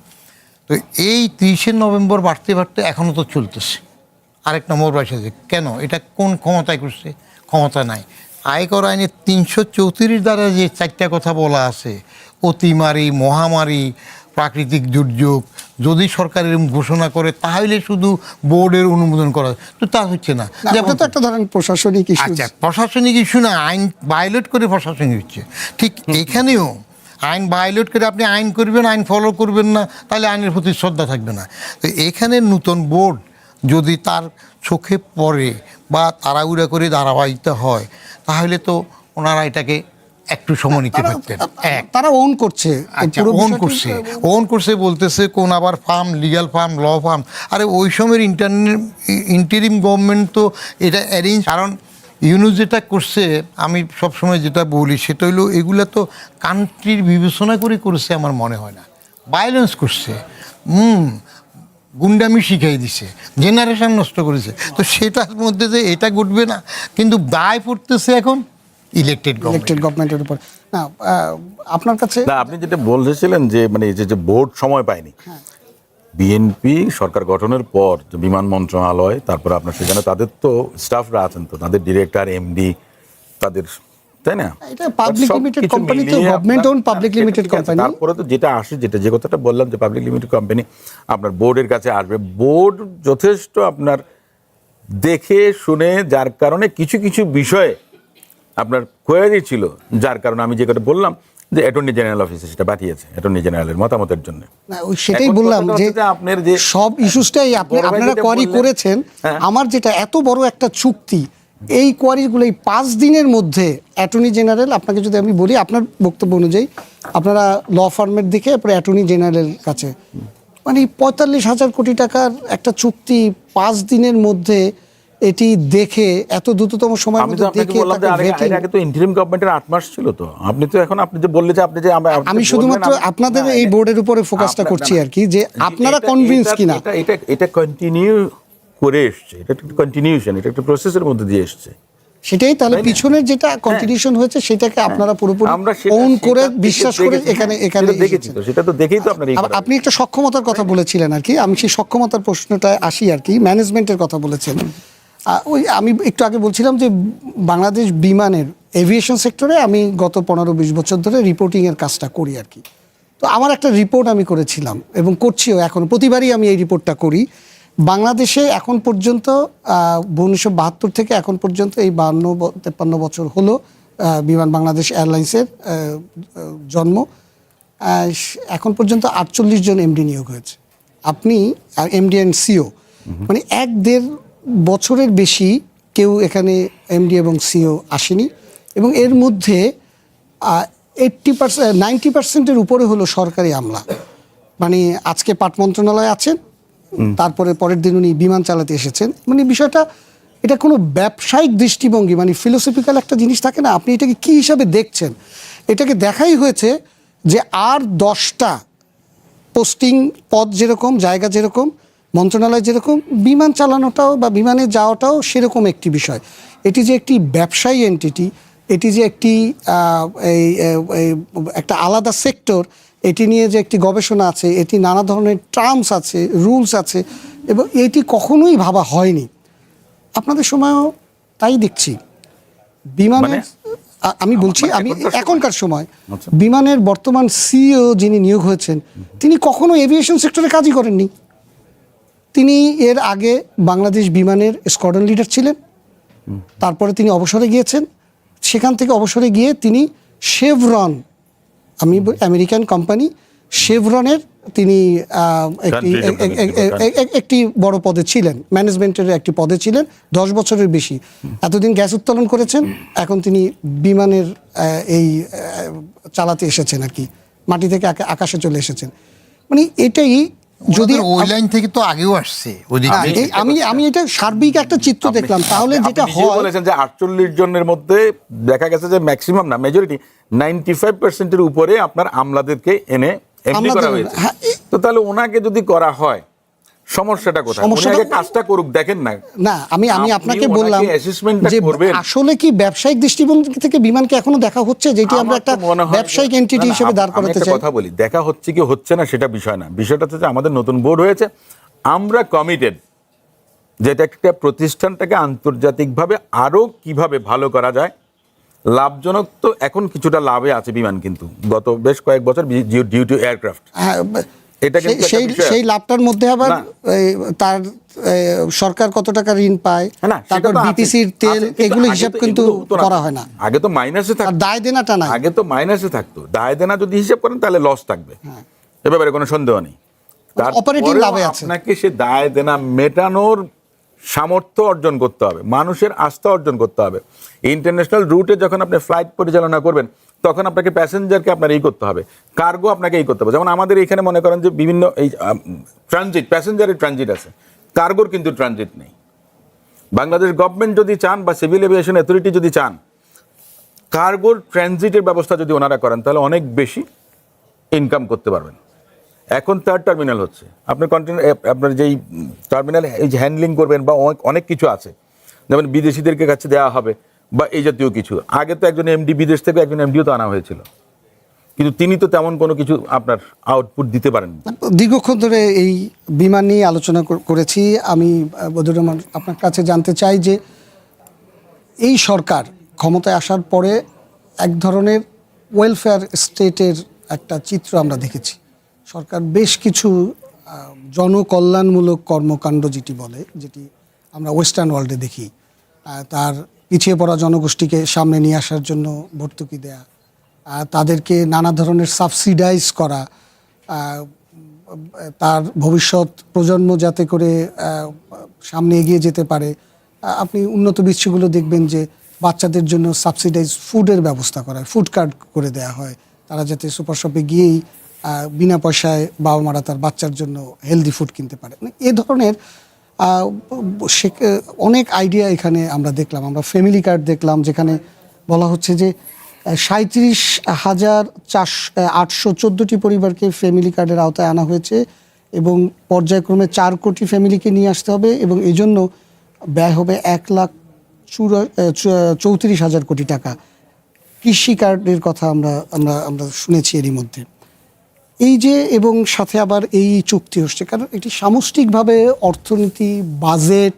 তো এই 30শে নভেম্বর বাড়তে বাড়তে এখনও তো চলতেছে, আরেক নম্বর বয়সে কেন, এটা কোন ক্ষমতায় করছে? ক্ষমতা নাই। আয়কর আইনে 334 দ্বারা যে 4টা কথা বলা আছে, অতিমারি, মহামারী, প্রাকৃতিক দুর্যোগ, যদি সরকার এরকম ঘোষণা করে তাহলে শুধু বোর্ডের অনুমোদন করা, তো তা হচ্ছে না। যেমন তো একটা ধরেন প্রশাসনিক ইস্যু, আচ্ছা, প্রশাসনিক ইস্যু না, আইন ভায়োলেট করে প্রশাসনিক হচ্ছে। ঠিক এখানেও আইন ভায়োলেট করে আপনি আইন করবেন, আইন ফলো করবেন না, তাহলে আইনের প্রতি শ্রদ্ধা থাকবে না। তো এখানে নতুন বোর্ড যদি তার চোখে পড়ে বা তাড়াহুড়া করে ধারাবাহিকতা হয়, তাহলে তো ওনারা এটাকে একটু সময় নিতে পারতেন। তারা ওন করছে, আচ্ছা, ওন করছে বলতেছে কোন আবার firm, legal firm, law firm. আরে ওই সময়ের ইন্টারিম গভর্নমেন্ট তো এটা অ্যারেঞ্জ, কারণ ইউনুস যেটা করছে, আমি সবসময় যেটা বলি সেটা হলো এগুলা তো কান্ট্রির বিবেচনা করে করেছে আমার মনে হয় না, ভায়োলেন্স করছে, গুন্ডামি শিখাই দিছে, জেনারেশন নষ্ট করেছে। তো সেটার মধ্যে যে এটা ঘটবে না, কিন্তু দায় পড়তেছে এখন ইলেকটেড গভর্নমেন্টের উপর। না, আপনার কাছে না, আপনি যেটা বলতেছিলেন যে মানে এই যে বোর্ড সময় পায়নি, বিএনপি সরকার গঠনের পর যে বিমান মন্ত্রণালয়, তারপর আপনার সেখানে তাদের তো স্টাফরা আছেন, তো তাদের ডিরেক্টর, এমডি, তাদের, তাই না, এটা পাবলিক সব লিমিটেড কিছু কোম্পানি, তো মিলিয়ে গভর্নমেন্ট ওন পাবলিক আপনার- লিমিটেড ঠিক আছে, কোম্পানি। তারপরে তো যেটা আসে, যে কথাটা বললাম যে পাবলিক লিমিটেড কোম্পানি আপনার বোর্ডের কাছে আসবে, বোর্ড যথেষ্ট আপনার দেখে শুনে, যার কারণে কিছু কিছু বিষয়ে আপনার কোয়ারি ছিল, যার কারণে আমি যে কথা বললাম যে অ্যাটর্নি জেনারেল অফিসে সেটা পাঠিয়েছে অ্যাটর্নি জেনারেলের মতামতের জন্য। না, ওই সেটাই এখন বললাম কথাটা যে হচ্ছে যে আপনার যে সব ইস্যুসটাই বড় ভাই আপনারা যেটা কোয়ারি বললেন, করেছেন। হ্যাঁ। আমার যেটা এত বড় একটা চুক্তি, এই কোয়ারিগুলো এই 5 দিনের মধ্যে অ্যাটর্নি জেনারেল, আপনাকে যদি আমি বলি আপনার বক্তব্য অনুযায়ী, আপনারা ল ফার্মের দিকে, পরে অ্যাটর্নি জেনারেলের কাছে, মানে 45,000 কোটি টাকার একটা চুক্তি 5 দিনের মধ্যে এটি দেখে, এত দ্রুততম সময়ের আমি তো মধ্যে আপনাকে দেখে বললাম যে তাকে vetting, এর আগে তো ইন্টারিম গভর্নমেন্টের 8 মাস ছিল। তো আপনি তো এখন আপনি যে বললে যে আপনি যে আমি শুধুমাত্র আপনাদের এই বোর্ডের উপরে ফোকাসটা করছি আর কি, যে আপনারা কনভিন্স কিনা। এটা কন্টিনিউ করে এসছে, এটা একটা কন্টিনিউশন, এটা একটা প্রসেসের মধ্যে দিয়ে এসছে। সেটাই তাহলে তাই না? পিছনের যেটা কন্ট্রিবিউশন হয়েছে সেটাকে আপনারা পুরোপুরি আমরা সেটা- ওন করে সেটা থেকে বিশ্বাস করে দেখেছি, এখানে সেটা দেখেছি, এসেছেন। তো সেটা তো দেখেই তো আপনার এই আবার করা। আপনি একটা সক্ষমতার কথা বলেছিলেন আর কি, আমি সেই সক্ষমতার প্রশ্নটায় আসি আর কি, ম্যানেজমেন্টের কথা বলেছেন। ওই আমি একটু আগে বলছিলাম যে বাংলাদেশ বিমানের এভিয়েশন সেক্টরে আমি গত 15-20 বছর ধরে রিপোর্টিংয়ের কাজটা করি আর কি। তো আমার একটা রিপোর্ট আমি করেছিলাম এবং করছিও এখন, প্রতিবারই আমি এই রিপোর্টটা করি। বাংলাদেশে এখন পর্যন্ত 1972 থেকে এখন পর্যন্ত এই 52-53 বছর হলো বিমান বাংলাদেশ এয়ারলাইন্সের জন্ম। এখন পর্যন্ত 48 জন এমডি নিয়োগ হয়েছে। আপনি এমডি অ্যান্ড সিও, মানে 1-1.5 বছরের বেশি কেউ এখানে এমডি এবং সিও আসেনি, এবং এর মধ্যে 90%-এর উপরে হলো সরকারি আমলা। মানে আজকে পাট মন্ত্রণালয়ে আছেন, তারপরে পরের দিন উনি বিমান চালাতে এসেছেন। মানে বিষয়টা, এটা কোনো ব্যবসায়িক দৃষ্টিভঙ্গি, মানে ফিলোসফিক্যাল একটা জিনিস থাকে না, আপনি এটাকে কী হিসাবে দেখছেন? এটাকে দেখাই হয়েছে যে আর 10টা পোস্টিং, পদ যেরকম, জায়গা যেরকম, মন্ত্রণালয় যেরকম, বিমান চালানোটাও বা বিমানে যাওয়াটাও সেরকম একটি বিষয়। এটি যে একটি ব্যবসায়ী এন্টিটি, এটি যে একটি একটা আলাদা সেক্টর, এটি নিয়ে যে একটি গবেষণা আছে, এটি নানা ধরনের টার্মস আছে, রুলস আছে, এবং এটি কখনোই ভাবা হয়নি। আপনাদের সময়ও তাই দেখছি। বিমানের আমি বলছি, আমি এখনকার সময় আচ্ছা। বিমানের বর্তমান সিইও যিনি নিয়োগ হয়েছেন, তিনি কখনো এভিয়েশন সেক্টরে কাজই করেননি। তিনি এর আগে বাংলাদেশ বিমানের স্কোয়াড্রন লিডার ছিলেন, তারপরে তিনি অবসরে গিয়েছেন। সেখান থেকে অবসরে গিয়ে তিনি শেভরন, আমেরিকান কোম্পানি শেভরনের তিনি একটি বড় পদে ছিলেন, ম্যানেজমেন্টের একটি পদে ছিলেন 10 বছরের বেশি। এতদিন গ্যাস উত্তোলন করেছেন, এখন তিনি বিমানের এই চালাতে এসেছেন আর কি, মাটি থেকে আকাশে চলে এসেছেন। মানে এটাই, যদি ওই লাইন থেকে তো আগেও আসছে ওদিকে। আমি এটা সার্বিক একটা চিত্র দেখলাম, তাহলে যেটা আপনি নিজেই হয়, বলেছেন যে 48 জনের মধ্যে দেখা গেছে যে ম্যাক্সিমাম না, মেজরিটি 95%-এর উপরে আপনার আমলাদেরকে এনে এমনি করা আমাদের- হয়েছে। হ্যাঁ, তো তাহলে ওনাকে যদি করা হয় সমস্যাটা কোথায়? উনি সমস্যাটা- আগে কাজটা করুক, দেখেন না। না আমি আপনি আপনাকে ওনাকে বললাম assessment-টা যে করবেন। আসলে কি ব্যবসায়িক দৃষ্টিভঙ্গি থেকে বিমানকে এখনো দেখা হচ্ছে, যেটি আমরা আমার একটা তো মনে হয় ব্যবসায়িক যে- এন্টিটি না, না, হিসেবে দাঁড় আমি করাতে একটা চাই? কথা বলি, দেখা হচ্ছে কি হচ্ছে না সেটা বিষয় না, বিষয়টা হচ্ছে যে আমাদের নতুন বোর্ড হয়েছে, আমরা কমিটেড যেটা একটা প্রতিষ্ঠানটাকে আন্তর্জাতিকভাবে আরো কিভাবে ভালো করা যায়, লাভজনক। তো এখন কিছুটা লাভে আছে বিমান, কিন্তু গত বেশ কয়েক বছর ডিউ টু এয়ারক্রাফট হ্যাঁ, এটা কিন্তু একটা সেই বিষয়। সেই লাভটার মধ্যে আবার না। তার সরকার কত টাকা ঋণ পায়, না, সেটা তারপর তো আছে। বিপিসির তেল, আছে, কিন্তু এগুলো আগে হিসাব তো কিন্তু এগুলো হতো না। করা হয় না। আগে তো মাইনাসে আর থাকতো, দায় দেনাটা নাই। আগে তো মাইনাসে থাকতো। দায় দেনা যদি হিসাব করেন তাহলে লস থাকবে, এ ব্যাপারে কোনো সন্দেহ নেই। Operating তারপরেও লাভে আছে। আপনাকে সে দায় দেনা মেটানোর সামর্থ্য অর্জন করতে হবে, মানুষের আস্থা অর্জন করতে হবে। ইন্টারন্যাশনাল রুটে যখন আপনি ফ্লাইট পরিচালনা করবেন তখন আপনাকে প্যাসেঞ্জারকে আপনার এই করতে হবে, কার্গো আপনাকে এই করতে হবে। যেমন আমাদের এখানে মনে করেন যে বিভিন্ন এই ট্রানজিট, প্যাসেঞ্জারের ট্রানজিট আছে, কার্গোর কিন্তু ট্রানজিট নেই। বাংলাদেশ গভর্নমেন্ট যদি চান বা সিভিল এভিয়েশন অথরিটি যদি চান, কার্গোর ট্রানজিটের ব্যবস্থা যদি ওনারা করেন তাহলে অনেক বেশি ইনকাম করতে পারবেন। এখন থার্ড টার্মিনাল হচ্ছে, আপনার আপনার যেই টার্মিনাল এই যে হ্যান্ডলিং করবেন বা অনেক কিছু আছে, যেমন বিদেশিদেরকে কাছে দেওয়া হবে বা এই জাতীয় কিছু। আগে তো একজন এমডি, বিদেশ থেকে একজন এমডিও তো আনা হয়েছিল, কিন্তু তিনি তো তেমন কোনো কিছু আপনার আউটপুট দিতে পারেননি। দীর্ঘক্ষণ ধরে এই বিমান নিয়ে আলোচনা করেছি। আমি বদরুর রহমান আপনার কাছে জানতে চাই যে এই সরকার ক্ষমতায় আসার পরে এক ধরনের ওয়েলফেয়ার স্টেটের একটা চিত্র আমরা দেখেছি। সরকার বেশ কিছু জনকল্যাণমূলক কর্মকাণ্ড যেটি আমরা ওয়েস্টার্ন ওয়ার্ল্ডে দেখি, তার পিছিয়ে পড়া জনগোষ্ঠীকে সামনে নিয়ে আসার জন্য ভর্তুকি দেয়া, তাদেরকে নানা ধরনের সাবসিডাইজ করা, তার ভবিষ্যৎ প্রজন্ম যাতে করে সামনে এগিয়ে যেতে পারে। আপনি উন্নত বিশ্বগুলো দেখবেন যে বাচ্চাদের জন্য সাবসিডাইজ ফুডের ব্যবস্থা করা হয়, ফুড কার্ড করে দেওয়া হয়, তারা যাতে সুপার শপে গিয়েই বিনা পয়সায় বাবা মারা তার বাচ্চার জন্য হেলদি ফুড কিনতে পারে। এ ধরনের অনেক আইডিয়া এখানে আমরা দেখলাম। আমরা ফ্যামিলি কার্ড দেখলাম, যেখানে বলা হচ্ছে যে 37,814টি পরিবারকে ফ্যামিলি কার্ডের আওতায় আনা হয়েছে এবং পর্যায়ক্রমে 4 কোটি ফ্যামিলিকে নিয়ে আসতে হবে এবং এই জন্য ব্যয় হবে 1,34,000 কোটি টাকা। কৃষি কার্ডের কথা আমরা শুনেছি এরই মধ্যে। এই যে এবং সাথে আবার এই চুক্তি হচ্ছে, কারণ এটি সামষ্টিকভাবে অর্থনীতি, বাজেট,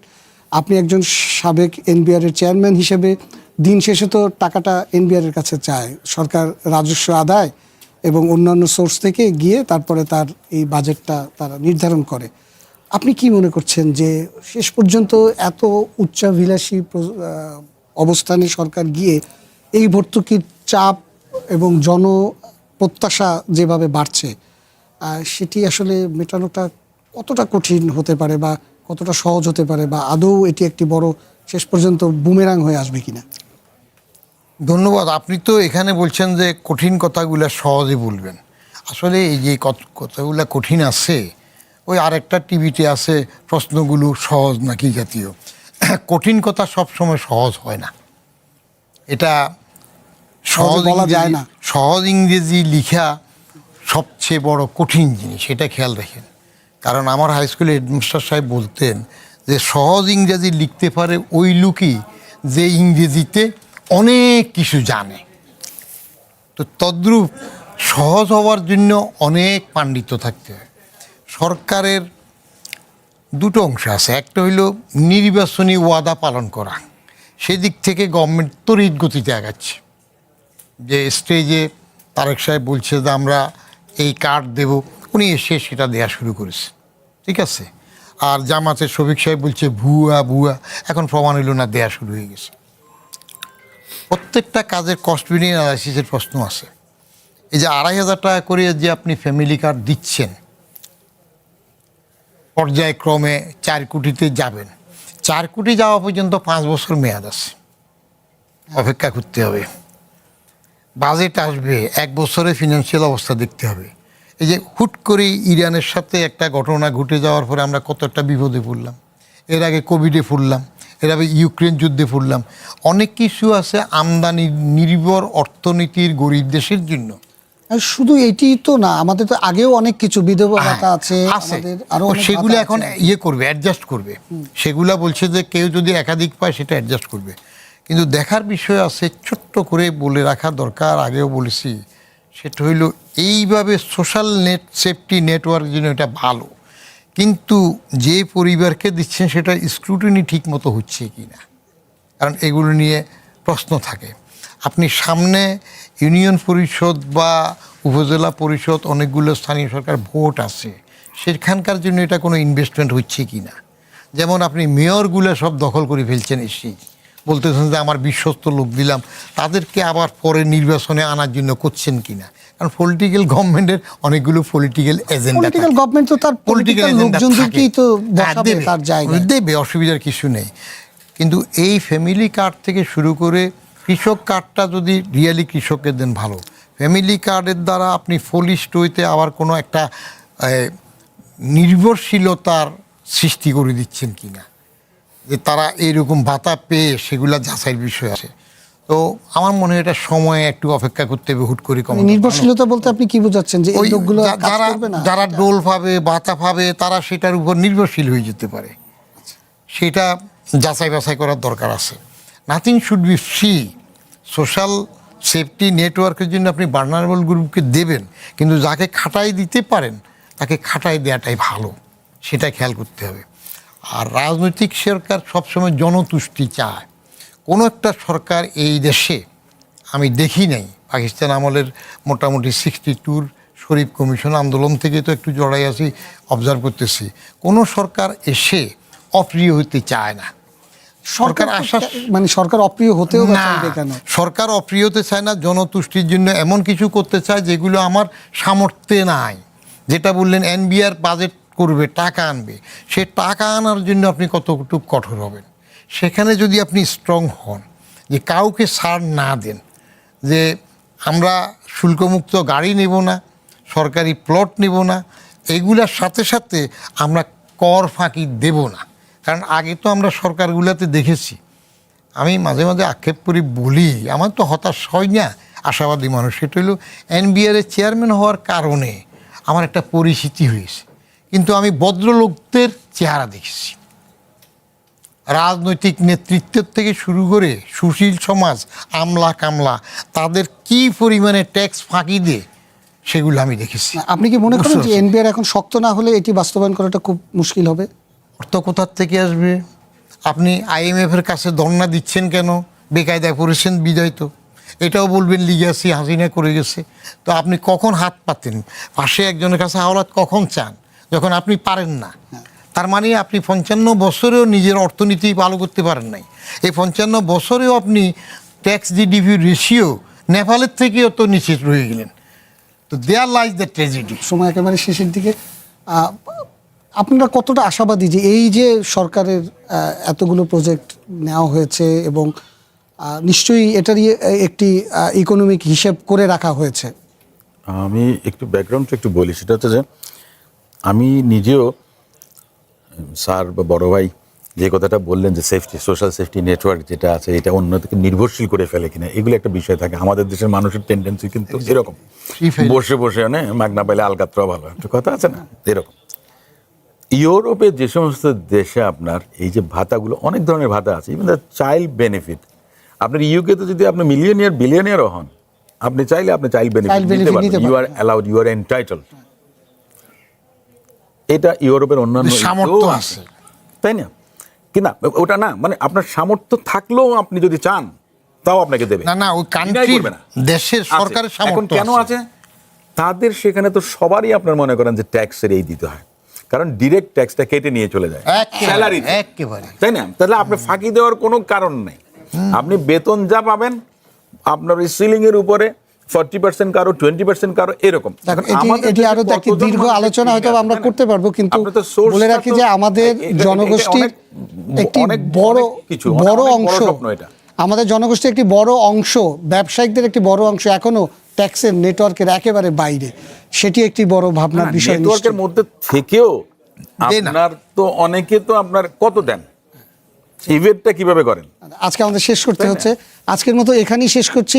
আপনি একজন সাবেক এনবিআর এর চেয়ারম্যান হিসেবে দিন শেষে তো টাকাটা এনবিআর এর কাছে চায়, সরকার রাজস্ব আদায় এবং অন্যান্য সোর্স থেকে গিয়ে তারপরে তার এই বাজেটটা তারা নির্ধারণ করে। আপনি কি মনে করছেন যে শেষ পর্যন্ত এত উচ্চাভিলাষী অবস্থানে সরকার গিয়ে এই ভর্তুকির চাপ এবং প্রত্যাশা যেভাবে বাড়ছে, সেটি আসলে মেটানোটা কতটা কঠিন হতে পারে বা কতটা সহজ হতে পারে, বা আদৌ এটি একটি বড় শেষ পর্যন্ত বুমেরাং হয়ে আসবে কিনা? ধন্যবাদ। আপনি তো এখানে বলছেন যে কঠিন কথাগুলো সহজে বলবেন। আসলে এই যে কথাগুলো কঠিন আছে, ওই আরেকটা টিভিতে আছে প্রশ্নগুলো সহজ নাকি জাতীয়। কঠিন কথা সবসময় সহজ হয় না, এটা সহজ বলা যায় না। সহজ ইংরেজি লিখা সবচেয়ে বড় কঠিন জিনিস, এটা খেয়াল রাখেন। কারণ আমার হাই স্কুলে হেডমাস্টার সাহেব বলতেন যে সহজ ইংরেজি লিখতে পারে ওই লোকই যে ইংরেজিতে অনেক কিছু জানে। তো তদ্রূপ সহজ হওয়ার জন্য অনেক পাণ্ডিত্য থাকতে হয়। সরকারের দুটো অংশ আছে, একটা হইল নির্বাচনী ওয়াদা পালন করা, সেদিক থেকে গভর্নমেন্ট তড়িৎ গতিতে আগাচ্ছে। যে স্টেজে তারেক সাহেব বলছে যে আমরা এই কার্ড দেব, উনি এসে সেটা দেওয়া শুরু করেছে, ঠিক আছে। আর জামাতের শফিক সাহেব বলছে ভুয়া ভুয়া, এখন প্রমাণ হইল না, দেয়া শুরু হয়ে গেছে। প্রত্যেকটা কাজের কস্ট বেনিফিট অ্যানালাইসিসের প্রশ্ন আছে। এই যে 2,500 টাকা করে যে আপনি ফ্যামিলি কার্ড দিচ্ছেন, পর্যায়ক্রমে 4 কোটিতে যাবেন, 4 কোটি যাওয়া পর্যন্ত 5 বছর মেয়াদ আছে, অপেক্ষা করতে হবে। বাজেট আসবে, 1 বছরে ফিনান্সিয়াল অবস্থা দেখতে হবে। এই যে হুট করে ইরানের সাথে একটা ঘটনা ঘটে যাওয়ার পরে আমরা কতটা বিপদে পড়লাম, এর আগে কোভিডে পড়লাম, এর আগে ইউক্রেন যুদ্ধে পড়লাম। অনেক কিছু আছে আমদানি নির্ভর অর্থনীতির গরিব দেশের জন্য আর শুধু এটি তো না, আমাদের তো আগেও অনেক কিছু বিধবা ভাতা আছে, আমাদের আরো তো অনেক সেগুলো ভাতা এখন আছে। ইয়ে করবে, অ্যাডজাস্ট করবে। সেগুলা বলছে যে কেউ যদি একাধিক পায় সেটা অ্যাডজাস্ট করবে। কিন্তু দেখার বিষয় আছে, ছোট্ট করে বলে রাখা দরকার, আগেও বলেছি, সেটা হইল এইভাবে সোশ্যাল সেফটি নেটওয়ার্ক জন্য এটা ভালো, কিন্তু যে পরিবারকে দিচ্ছেন সেটা স্ক্রুটিনি ঠিক মতো হচ্ছে কি না, কারণ এগুলো নিয়ে প্রশ্ন থাকে। আপনি সামনে ইউনিয়ন পরিষদ বা উপজেলা পরিষদ, অনেকগুলো স্থানীয় সরকার ভোট আছে, সেখানকার জন্য এটা কোনো ইনভেস্টমেন্ট হচ্ছে কি না। যেমন আপনি মেয়রগুলো সব দখল করে ফেলছেন, এসেই বলতেছেন যে আমার বিশ্বস্ত লোক দিলাম, তাদেরকে আবার পরে নির্বাচনে আনার জন্য করছেন কি না। কারণ পলিটিক্যাল গভর্নমেন্টের অনেকগুলো পলিটিক্যাল এজেন্ডা, পলিটিক্যাল গভর্নমেন্ট তো তার পলিটিক্যাল লোকজনদেরকেই তো বসাবে তার জায়গায়। দেবে, অসুবিধার কিছু নেই। কিন্তু এই ফ্যামিলি কার্ড থেকে শুরু করে কৃষক কার্ডটা যদি রিয়েলি কৃষককে দেন ভালো, ফ্যামিলি কার্ডের দ্বারা আপনি ফলিস্ট হইতে আবার কোনো একটা নির্ভরশীলতার সৃষ্টি করে দিচ্ছেন কি না, যে তারা এইরকম ভাতা পেয়ে সেগুলা যাচাইয়ের বিষয় আছে। তো আমার মনে হয় এটা সময়ে একটু অপেক্ষা করতে হবে, হুট করে কমানো। নির্ভরশীলতা বলতে আপনি কি বোঝাচ্ছেন, যে এই ওই লোকগুলো কাজ যারা করবে না? যারা ডোল পাবে, ভাতা পাবে, তারা সেটার উপর নির্ভরশীল হয়ে যেতে পারে, সেটা যাচাই বাছাই করার দরকার আছে। Nothing should be free. Social safety নেটওয়ার্কের জন্য আপনি ভালনারেবল গ্রুপকে দেবেন, কিন্তু যাকে খাটাই দিতে পারেন তাকে খাটাই দেওয়াটাই ভালো, সেটা খেয়াল করতে হবে। আর রাজনৈতিক সরকার সবসময় জনতুষ্টি চায়। কোনো একটা সরকার এই দেশে আমি দেখি নাই, পাকিস্তান আমলের মোটামুটি 62 শরীফ কমিশন আন্দোলন থেকে তো একটু জড়াই আছি, অবজার্ভ করতেছি, কোনো সরকার এসে অপ্রিয় হতে চায় না। সরকার আশ্বাস, মানে সরকার অপ্রিয় হতেও বা না, চাইবে কেন? সরকার অপ্রিয় হতে চায় না, জনতুষ্টির জন্য এমন কিছু করতে চায় যেগুলো আমার সামর্থ্যে নাই। যেটা বললেন এনবিআর বাজেট করবে, টাকা আনবে, সে টাকা আনার জন্য আপনি কতটুকু কঠোর হবেন। সেখানে যদি আপনি স্ট্রং হন, যে কাউকে ছাড় না দেন, যে আমরা শুল্কমুক্ত গাড়ি নেব না, সরকারি প্লট নেব না, এগুলার সাথে সাথে আমরা কর ফাঁকি দেব না। কারণ আগে তো আমরা সরকারগুলোতে দেখেছি, আমি মাঝে মাঝে আক্ষেপ করি, বলি, আমার তো হতাশ হয় না, আশাবাদী মানুষ। সেটা হলো এনবিআরের চেয়ারম্যান হওয়ার কারণে আমার একটা পরিচিতি হয়েছে, কিন্তু আমি ভদ্রলোকদের চেহারা দেখেছি। রাজনৈতিক নেতৃত্বের থেকে শুরু করে সুশীল সমাজ, আমলা কামলা, তাদের কি পরিমাণে ট্যাক্স ফাঁকি দেয় সেগুলো আমি দেখেছি। আপনি কি মনে করেন যে এনবিআর এখন শক্ত না হলে এটি বাস্তবায়ন করাটা খুব মুশকিল হবে? অর্থ কোথার থেকে আসবে? আপনি আইএমএফের কাছে ধর্ণা দিচ্ছেন কেন? বেকায়দায় পড়েছেন বিদায়। তো এটাও বলবেন লিগ্যাসি হাসিনা করে গেছে। তো আপনি কখন হাত পাতেন? পাশে একজনের কাছে হাওলাত কখন চান? যখন আপনি পারেন না। তার মানে আপনি 55 বছরেও নিজের অর্থনীতি ভালো করতে পারেন নাই। এই 55 বছরেও আপনি ট্যাক্স জিডিপি রেশিও নেপালের থেকেও তো নিচে রয়ে গেলেন। তো দেয়ার লাইজ দ্য ট্র্যাজেডি। সময় একেবারে শেষের দিকে, আপনারা কতটা আশাবাদী যে এই যে সরকারের এতগুলো প্রজেক্ট নেওয়া হয়েছে এবং নিশ্চয়ই এটারই একটি ইকোনমিক হিসেব করে রাখা হয়েছে? আমি একটু ব্যাকগ্রাউন্ডটা একটু বলি। সেটা হচ্ছে যে আমি নিজেও, স্যার বা বড় ভাই যে কথাটা বললেন যে সেফটি, সোশ্যাল সেফটি নেটওয়ার্ক যেটা আছে, এটা অন্যদিকে নির্ভরশীল করে ফেলে কিনা, এগুলো একটা বিষয় থাকে। আমাদের দেশের মানুষের টেন্ডেন্সি কিন্তু এরকম, বসে বসে মাগনা পাইলে আলকাতরাও ভালো, একটা কথা আছে না, এরকম। ইউরোপের যে সমস্ত দেশে আপনার এই যে ভাতাগুলো, অনেক ধরনের ভাতা আছে, ইভেন দ্য চাইল্ড বেনিফিট। আপনার ইউকেতে যদি আপনি মিলিয়নিয়ার বিলিয়নিয়ারও হন, আপনি চাইলে আপনি চাইল্ড বেনিফিট নিতে পারবেন, you are allowed, you are entitled. এটা ইউরোপের অন্যান্য সামর্থ্য আছে, তাই না? কি না, ওটা না, মানে আপনার সামর্থ্য থাকলেও আপনি যদি চান তাও আপনাকে দেবে না। ওই কান্ট্রি, দেশের সরকারের সামর্থ্য কেন আছে? তাদের সেখানে তো সবারই আপনার মনে করেন যে ট্যাক্সের এই দিতে হয়, কারণ ডিরেক্ট ট্যাক্সটা কেটে নিয়ে চলে যায় স্যালারি, একেবারে, তাই না? তাহলে আপনি ফাঁকি দেওয়ার কোনো কারণ নেই। আপনি বেতন যা পাবেন আপনার ওই সিলিং এর উপরে 40% কারো, 20% কারো, এরকম। এটি আরো একটি দীর্ঘ আলোচনা হয়তো আমরা করতে পারবো, কিন্তু বলে রাখি যে আমাদের জনগোষ্ঠীর একটি বড় অংশ, আমাদের জনগোষ্ঠীর একটি বড় অংশ, ব্যবসায়িকদের একটি বড় অংশ এখনো ট্যাক্সের নেটওয়ার্কের একেবারে বাইরে। সেটি একটি বড় ভাবনার বিষয়। নেটওয়ার্কের মধ্যে থেকেও আপনার তো অনেকে তো আপনার কত দেন, ইভেন্টটা কিভাবে করেন? আজকে আমাদের শেষ করতে হচ্ছে, আজকের মতো এখানেই শেষ করছি।